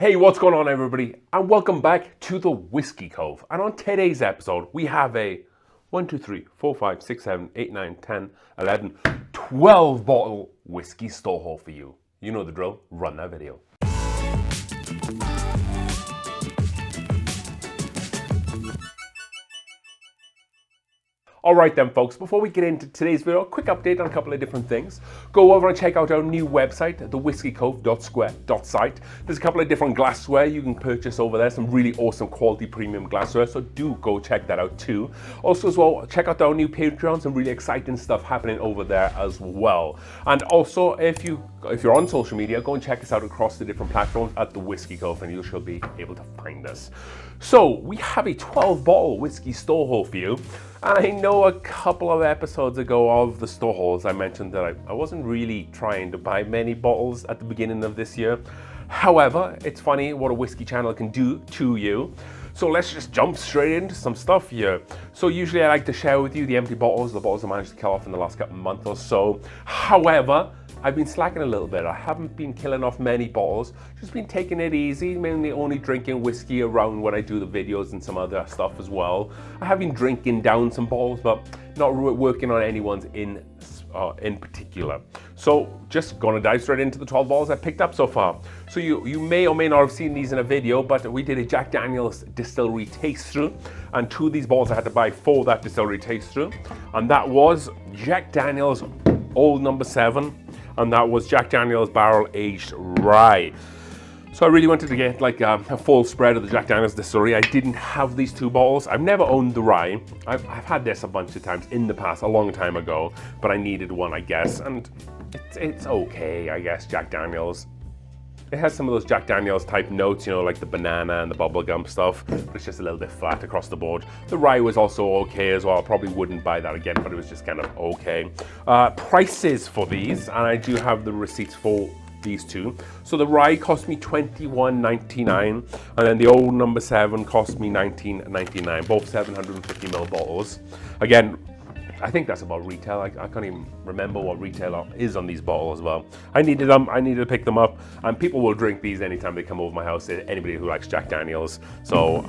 Hey, what's going on everybody? And welcome back to the Whiskey Cove. And on today's episode, we have a 1, 2, 3, 4, 5, 6, 7, 8, 9, 10, 11, 12 bottle whiskey store haul for you. You know the drill, run that video. Alright then folks, before we get into today's video, a quick update on a couple of different things. Go over and check out our new website, TheWhiskeyCove.square.site. There's a couple of different glassware you can purchase over there, some really awesome quality premium glassware, so do go check that out too. Also as well, check out our new Patreon, some really exciting stuff happening over there as well. And also, if you're on social media, go and check us out across the different platforms at The Whiskey Cove and you shall be able to find us. So, we have a 12 bottle whiskey store haul for you. I know a couple of episodes ago of the store hauls I mentioned that I wasn't really trying to buy many bottles at the beginning of this year. However, it's funny what a whiskey channel can do to you. So let's just jump straight into some stuff here. So usually I like to share with you the empty bottles, the bottles I managed to kill off in the last couple of months or so. However, I've been slacking a little bit. I haven't been killing off many bottles, just been taking it easy, mainly only drinking whiskey around when I do the videos and some other stuff as well. I have been drinking down some bottles, but not working on any ones in particular. So just gonna dive straight into the 12 bottles I picked up so far. So you may or may not have seen these in a video, but we did a Jack Daniel's distillery taste through, and two of these bottles I had to buy for that distillery taste through, and that was Jack Daniel's Old No. 7, and that was Jack Daniel's barrel aged rye. So I really wanted to get like a full spread of the Jack Daniel's distillery. I didn't have these two bottles. I've never owned the rye. I've had this a bunch of times in the past, a long time ago, but I needed one, I guess, and it's okay, I guess, Jack Daniel's. It has some of those Jack Daniel's type notes, you know, like the banana and the bubblegum stuff, but it's just a little bit flat across the board. The rye was also okay as well. I probably wouldn't buy that again, but it was just kind of okay. Prices for these, and I do have the receipts for these two. So the rye cost me $21.99, and then the Old No. 7 cost me $19.99, both 750ml bottles. Again, I think that's about retail. I can't even remember what retail is on these bottles as well. I needed them, I needed to pick them up, and people will drink these anytime they come over my house, anybody who likes Jack Daniel's. So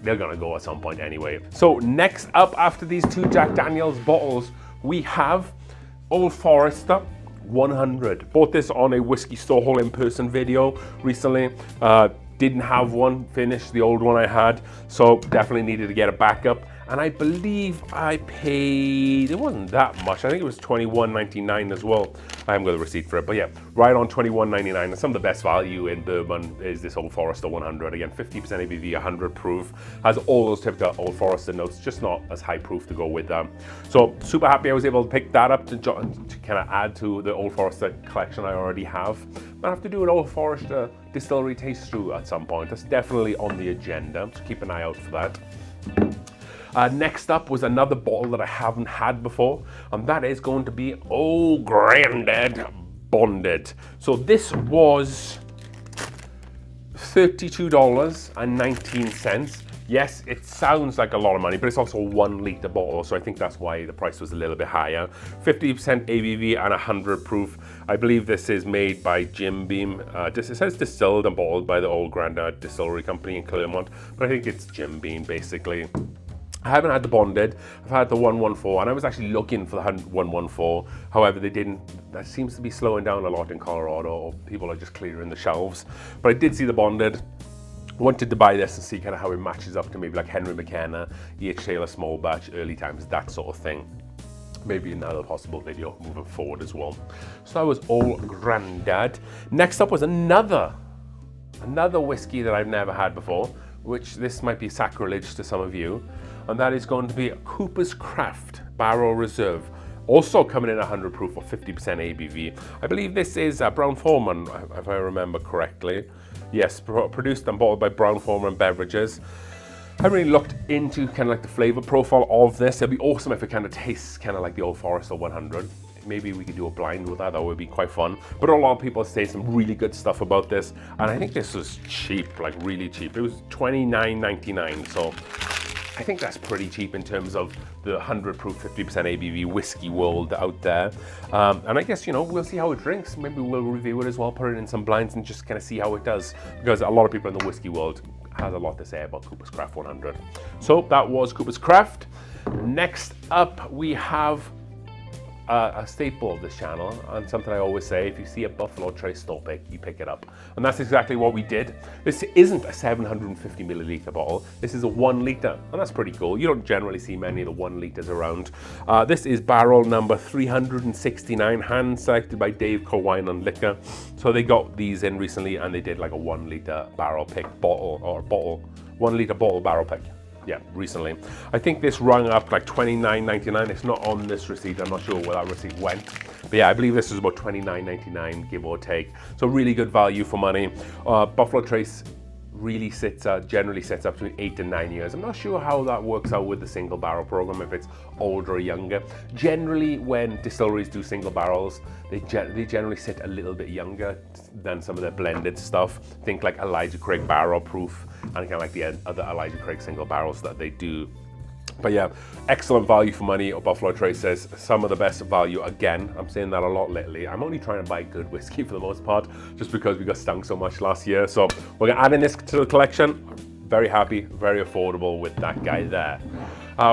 they're gonna go at some point anyway. So next up after these two Jack Daniel's bottles, we have Old Forester 100. Bought this on a whiskey store haul in-person video recently. Didn't have one finished, the old one I had, so definitely needed to get a backup. And I believe I paid, it wasn't that much, I think it was $21.99 as well. I haven't got the receipt for it, but yeah, right on $21.99. And some of the best value in bourbon is this Old Forester 100. Again, 50% ABV, 100 proof, has all those typical Old Forester notes, just not as high proof to go with them. So super happy I was able to pick that up to kind of add to the Old Forester collection I already have. I have to do an Old Forester distillery taste through at some point. That's definitely on the agenda, so keep an eye out for that. Next up was another bottle that I haven't had before, and that is going to be Old Grandad Bonded. So this was $32.19. Yes, it sounds like a lot of money, but it's also a 1 liter bottle, so I think that's why the price was a little bit higher. 50% ABV and 100 proof. I believe this is made by Jim Beam. It says distilled and bottled by the Old Grandad Distillery Company in Claremont, but I think it's Jim Beam basically. I haven't had the Bonded, I've had the 114, and I was actually looking for the 114. However, that seems to be slowing down a lot in Colorado, or people are just clearing the shelves. But I did see the Bonded. Wanted to buy this and see kind of how it matches up to maybe like Henry McKenna, E.H. Taylor Small Batch, Early Times, that sort of thing. Maybe another possible video moving forward as well. So that was Old Grandad. Next up was another whiskey that I've never had before, which this might be sacrilege to some of you, and that is going to be Cooper's Craft Barrel Reserve. Also coming in 100 proof or 50% ABV. I believe this is Brown-Forman, if I remember correctly. Yes, produced and bottled by Brown-Forman Beverages. I haven't really looked into kind of like the flavor profile of this. It'd be awesome if it kind of tastes kind of like the Old Forester 100. Maybe we could do a blind with that would be quite fun. But a lot of people say some really good stuff about this, and I think this was cheap, like really cheap. It was $29.99, so I think that's pretty cheap in terms of the 100 proof 50% ABV whiskey world out there. And I guess, you know, we'll see how it drinks. Maybe we'll review it as well, put it in some blinds and just kind of see how it does. Because a lot of people in the whiskey world has a lot to say about Cooper's Craft 100. So that was Cooper's Craft. Next up, we have a staple of this channel, and something I always say: if you see a Buffalo Trace store pick, you pick it up. And that's exactly what we did. This isn't a 750 milliliter bottle. This is a 1 liter, and that's pretty cool. You don't generally see many of the 1 liters around. This is barrel number 369, hand selected by Dave Co-Wine and Liquor. So they got these in recently, and they did like a 1 liter barrel pick bottle, or 1 liter bottle barrel pick. Yeah, recently. I think this rung up like $29.99. It's not on this receipt. I'm not sure where that receipt went. But yeah, I believe this is about $29.99, give or take. So really good value for money. Buffalo Trace really generally sits up between 8 and 9 years. I'm not sure how that works out with the single barrel program, if it's older or younger. Generally, when distilleries do single barrels, they generally sit a little bit younger than some of their blended stuff. Think like Elijah Craig barrel proof and kind of like the other Elijah Craig single barrels that they do. But yeah, excellent value for money. Buffalo Trace says some of the best value. Again, I'm saying that a lot lately. I'm only trying to buy good whiskey for the most part, just because we got stung so much last year. So we're gonna add in this to the collection. Very happy, very affordable with that guy there.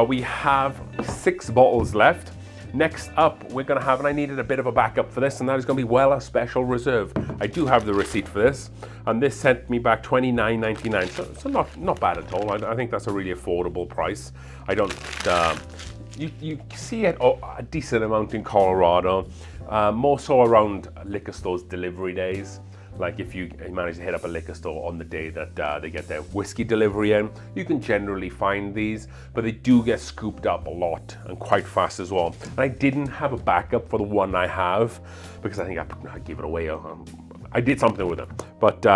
We have 6 bottles left. Next up, we're gonna have, and I needed a bit of a backup for this, and that is gonna be Weller Special Reserve. I do have the receipt for this, and this sent me back $29.99, so not bad at all. I think that's a really affordable price. I don't, you see it a decent amount in Colorado, more so around liquor stores' delivery days. Like if you manage to hit up a liquor store on the day that they get their whiskey delivery in, you can generally find these, but they do get scooped up a lot and quite fast as well. And I didn't have a backup for the one I have because I think I gave it away. I did something with it, but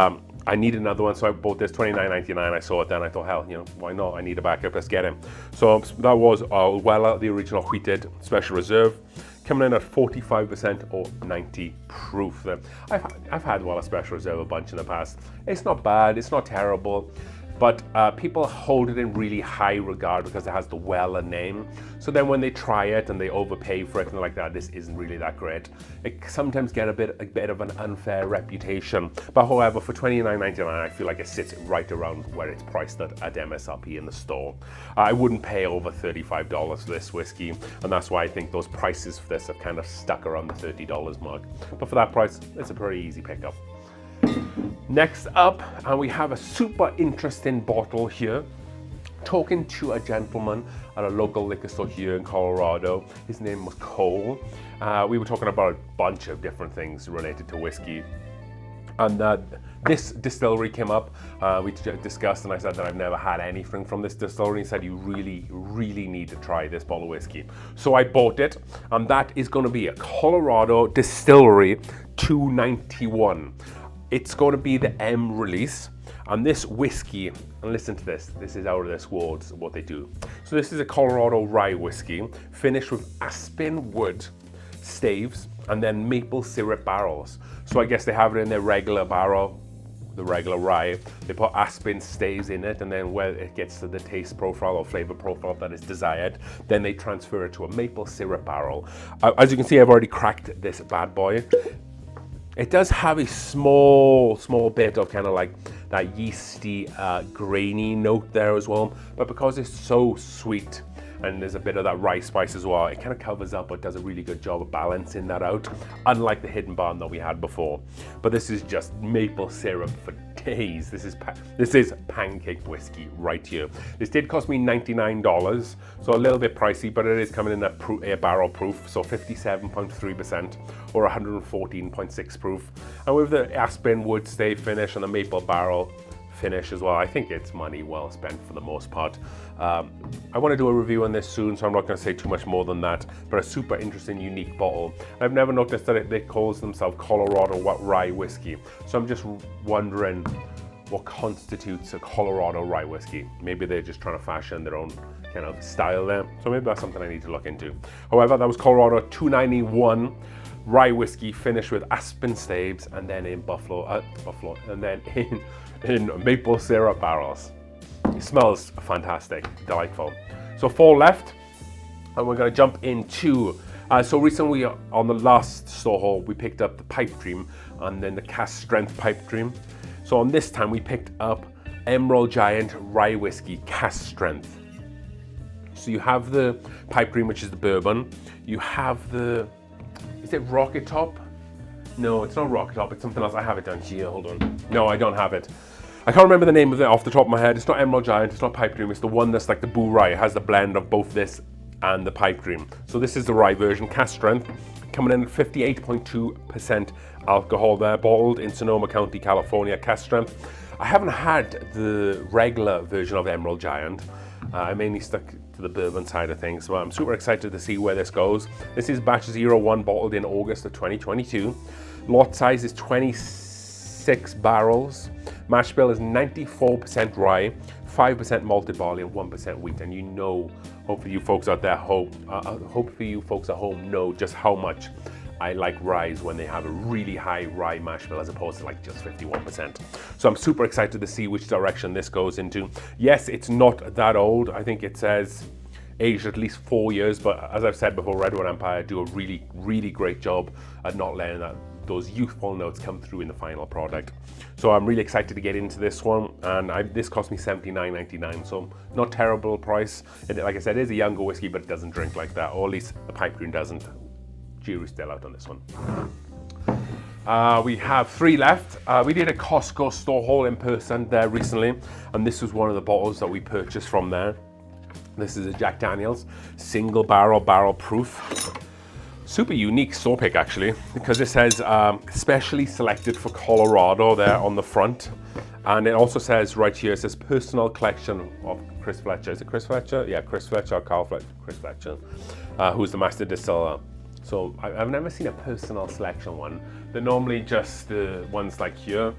I need another one, so I bought this $29.99. I saw it then, I thought, hell, you know, why not? I need a backup, let's get him. So that was Weller, the original wheated Special Reserve, coming in at 45% or 90 proof. I've had Weller Special Reserve a bunch in the past. It's not bad, it's not terrible, but people hold it in really high regard because it has the Weller name. So then when they try it and they overpay for it and they're like, that, this isn't really that great. It sometimes get a bit of an unfair reputation. But however, for $29.99, I feel like it sits right around where it's priced at MSRP in the store. I wouldn't pay over $35 for this whiskey, and that's why I think those prices for this have kind of stuck around the $30 mark. But for that price, it's a pretty easy pickup. Next up, and we have a super interesting bottle here. Talking to a gentleman at a local liquor store here in Colorado. His name was Cole. We were talking about a bunch of different things related to whiskey. And this distillery came up. We discussed, and I said that I've never had anything from this distillery. He said, you really, really need to try this bottle of whiskey. So I bought it, and that is going to be a Colorado Distillery 291. It's going to be the M release, and this whiskey, and listen to this is out of this world, what they do. So this is a Colorado rye whiskey, finished with aspen wood staves, and then maple syrup barrels. So I guess they have it in their regular barrel, the regular rye, they put aspen staves in it, and then when it gets to the taste profile or flavor profile that is desired, then they transfer it to a maple syrup barrel. As you can see, I've already cracked this bad boy. It does have a small bit of kind of like that yeasty, grainy note there as well. But because it's so sweet and there's a bit of that rye spice as well, it kind of covers up but does a really good job of balancing that out, unlike the Hidden Barn that we had before. But this is just maple syrup for days. This is pancake whiskey right here. This did cost me $99, so a little bit pricey, but it is coming in at barrel proof, so 57.3% or 114.6 proof. And with the aspen wood stave finish and the maple barrel finish as well, I think it's money well spent for the most part. I want to do a review on this soon, so I'm not going to say too much more than that, but a super interesting, unique bottle. I've never noticed that they call themselves Colorado rye whiskey, so I'm just wondering what constitutes a Colorado rye whiskey. Maybe they're just trying to fashion their own kind of style there, so maybe that's something I need to look into. However, that was Colorado 291 rye whiskey, finished with aspen staves, and then in buffalo, and then in maple syrup barrels. It smells fantastic, delightful. So 4 left, and we're going to jump into. So recently, on the last store haul, we picked up the pipe dream and then the cask strength pipe dream. So on this time, we picked up Emerald Giant Rye Whiskey cask strength. So you have the pipe dream, which is the bourbon. You have the, is it Rocket Top? No, it's not Rocket Top, it's something else. I have it down here, hold on. No, I don't have it. I can't remember the name of it off the top of my head. It's not Emerald Giant, it's not pipe dream, it's the one that's like the Boo Rye. It has the blend of both this and the pipe dream. So this is the rye version, cask strength, coming in at 58.2% alcohol there, bottled in Sonoma County, California, cask strength. I haven't had the regular version of Emerald Giant. I mainly stuck to the bourbon side of things, so I'm super excited to see where this goes. This is batch 01, bottled in August of 2022. Lot size is 26 barrels. Mash bill is 94% rye, 5% malted barley, and 1% wheat. And you know, hopefully you folks out there, hopefully you folks at home know just how much I like ryes when they have a really high rye mash bill as opposed to like just 51%. So I'm super excited to see which direction this goes into. Yes, it's not that old. I think it says aged at least 4 years, but as I've said before, Redwood Empire do a really, really great job at not letting those youthful notes come through in the final product. So I'm really excited to get into this one, and this cost me $79.99, so not terrible price. Like I said, it is a younger whiskey, but it doesn't drink like that, or at least the pipe dream doesn't. Jury's still out on this one. We have 3 left. We did a Costco store haul in person there recently, and this was one of the bottles that we purchased from there. This is a Jack Daniel's single barrel proof. Super unique store pick actually, because it says specially selected for Colorado there on the front, and it also says right here, it says personal collection of Chris Fletcher. Is it Chris Fletcher? Yeah, Chris Fletcher or Carl Fletcher, Chris Fletcher, who's the master distiller. So I've never seen a personal selection one. They're normally just the ones like here,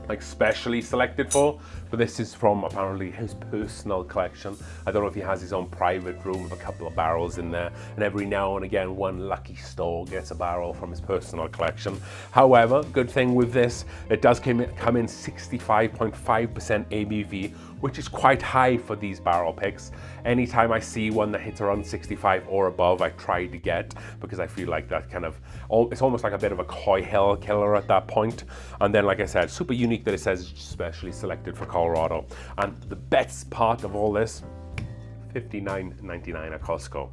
like specially selected for, but this is from apparently his personal collection. I don't know if he has his own private room with a couple of barrels in there, and every now and again one lucky store gets a barrel from his personal collection. However, good thing with this, it does come in 65.5% ABV, which is quite high for these barrel picks. Anytime I see one that hits around 65 or above, I try to get, because I feel like that kind of, it's almost like a bit of a Coy Hill killer at that point. And then, like I said, super unique that it says specially selected for Colorado. And the best part of all this, $59.99 at Costco.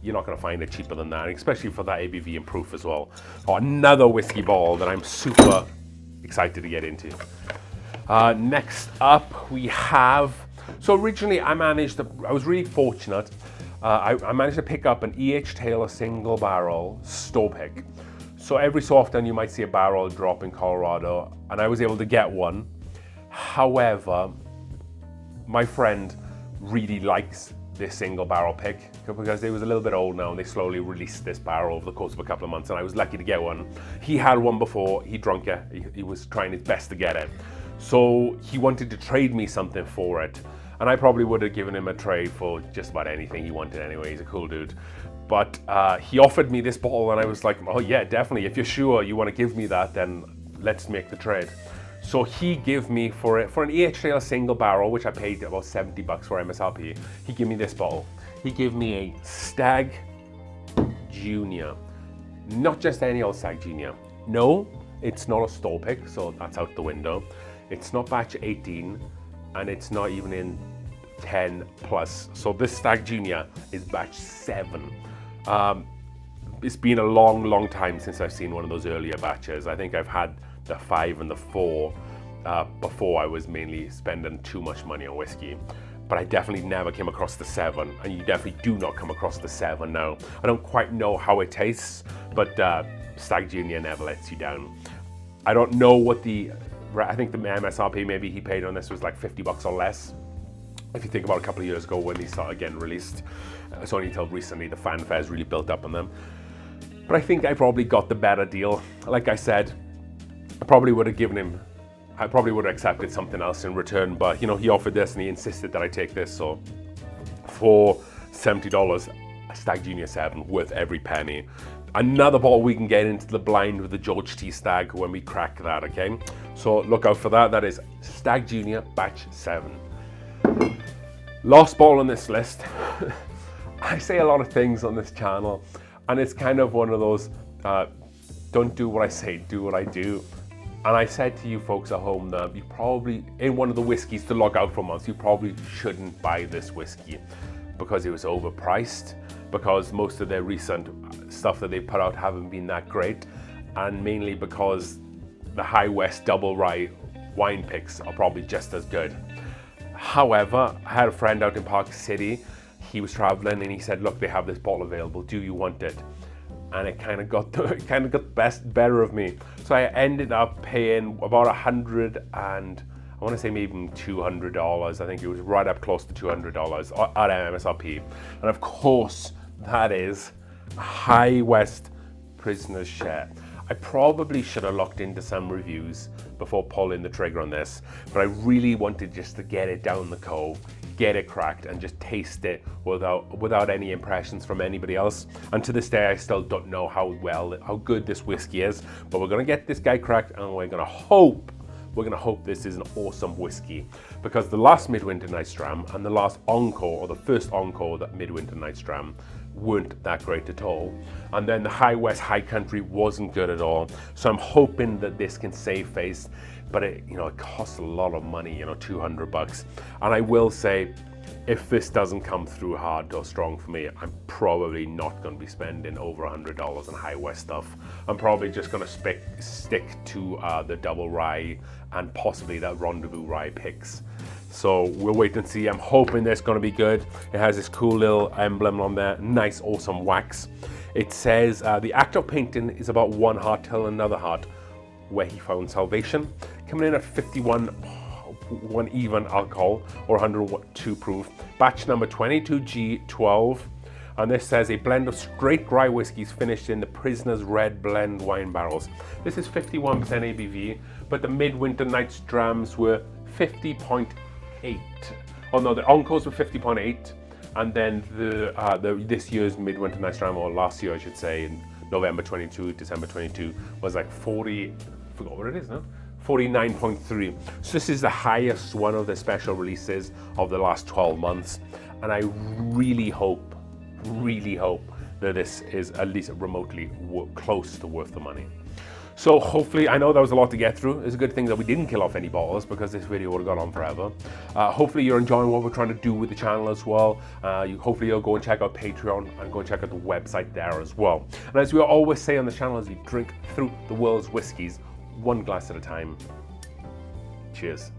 You're not going to find it cheaper than that, especially for that ABV and proof as well. Oh, another whiskey bottle that I'm super excited to get into. Next up, we have, so originally I was really fortunate. I managed to pick up an E.H. Taylor single barrel store pick. So every so often you might see a barrel drop in Colorado, and I was able to get one. However, my friend really likes this single barrel pick because it was a little bit old now, and they slowly released this barrel over the course of a couple of months, and I was lucky to get one. He had one before, he drunk it, he was trying his best to get it. So he wanted to trade me something for it, and I probably would have given him a trade for just about anything he wanted anyway. He's a cool dude. But he offered me this bottle, and I was like, oh yeah, definitely. If you're sure you want to give me that, then let's make the trade. So he gave me, for an E.H. Taylor single barrel, which I paid about $70 for MSRP, he gave me this bottle. He gave me a Stagg Junior. Not just any old Stagg Junior. No, it's not a store pick, so that's out the window. It's not batch 18, and it's not even in 10 plus. So this Stagg Junior is batch 7. It's been a long, long time since I've seen one of those earlier batches. I think I've had the 5 and the 4 before I was mainly spending too much money on whiskey. But I definitely never came across the 7, and you definitely do not come across the 7 now. I don't quite know how it tastes, but Stagg Junior never lets you down. I don't know what I think the MSRP maybe he paid on this was like $50 or less. If you think about a couple of years ago when these started getting released, it's only until recently the fanfare's really built up on them. But I think I probably got the better deal. Like I said, I probably would have accepted something else in return, but you know, he offered this and he insisted that I take this, so for $70, a Stagg Junior 7 worth every penny. Another bottle we can get into the blind with the George T. Stagg when we crack that, okay? So look out for that. That is Stagg Junior batch 7. Last bottle on this list. I say a lot of things on this channel, and it's kind of one of those, don't do what I say, do what I do. And I said to you folks at home that you probably, in one of the whiskeys to log out for months, you probably shouldn't buy this whiskey because it was overpriced, because most of their recent stuff that they put out haven't been that great, and mainly because the High West double rye wine picks are probably just as good. However, I had a friend out in Park City. He was traveling and he said, look, they have this bottle available, do you want it? And it kind of got the better of me. So I ended up paying about $100 and I want to say maybe $200. I think it was right up close to $200 at MSRP. And of course, that is High West Prisoner's Share. I probably should have looked into some reviews before pulling the trigger on this, but I really wanted just to get it down the Cove, get it cracked, and just taste it without any impressions from anybody else. And to this day, I still don't know how good this whiskey is, but we're gonna get this guy cracked, and we're gonna hope this is an awesome whiskey, because the last Midwinter Night's Dram and the last Encore, or the first Encore, that Midwinter Night's Dram, weren't that great at all. And then the High West High Country wasn't good at all. So I'm hoping that this can save face, but it costs a lot of money, $200. And I will say, if this doesn't come through hard or strong for me, I'm probably not going to be spending over $100 on High West stuff. I'm probably just going to stick to the double rye and possibly that Rendezvous rye picks. So we'll wait and see. I'm hoping that's going to be good. It has this cool little emblem on there, nice, awesome wax. It says the act of painting is about one heart till another heart, where he found salvation. Coming in at 51 even alcohol, or 102 proof. Batch number 22G12. And this says a blend of straight rye whiskies finished in the Prisoner's Red Blend wine barrels. This is 51% ABV, but the Midwinter Night's Drams were 50.8. Oh no, the Encores were 50.8, and then this year's Midwinter Night's Dram, or last year I should say, in November 22, December 22, was like 40. I forgot what it is now. 49.3. So this is the highest one of the special releases of the last 12 months, and I really hope that this is at least remotely close to worth the money. So hopefully, I know that was a lot to get through. It's a good thing that we didn't kill off any bottles, because this video would have gone on forever. Hopefully you're enjoying what we're trying to do with the channel as well. Hopefully you'll go and check out Patreon and go and check out the website there as well. And as we always say on the channel, as we drink through the world's whiskies, one glass at a time. Cheers.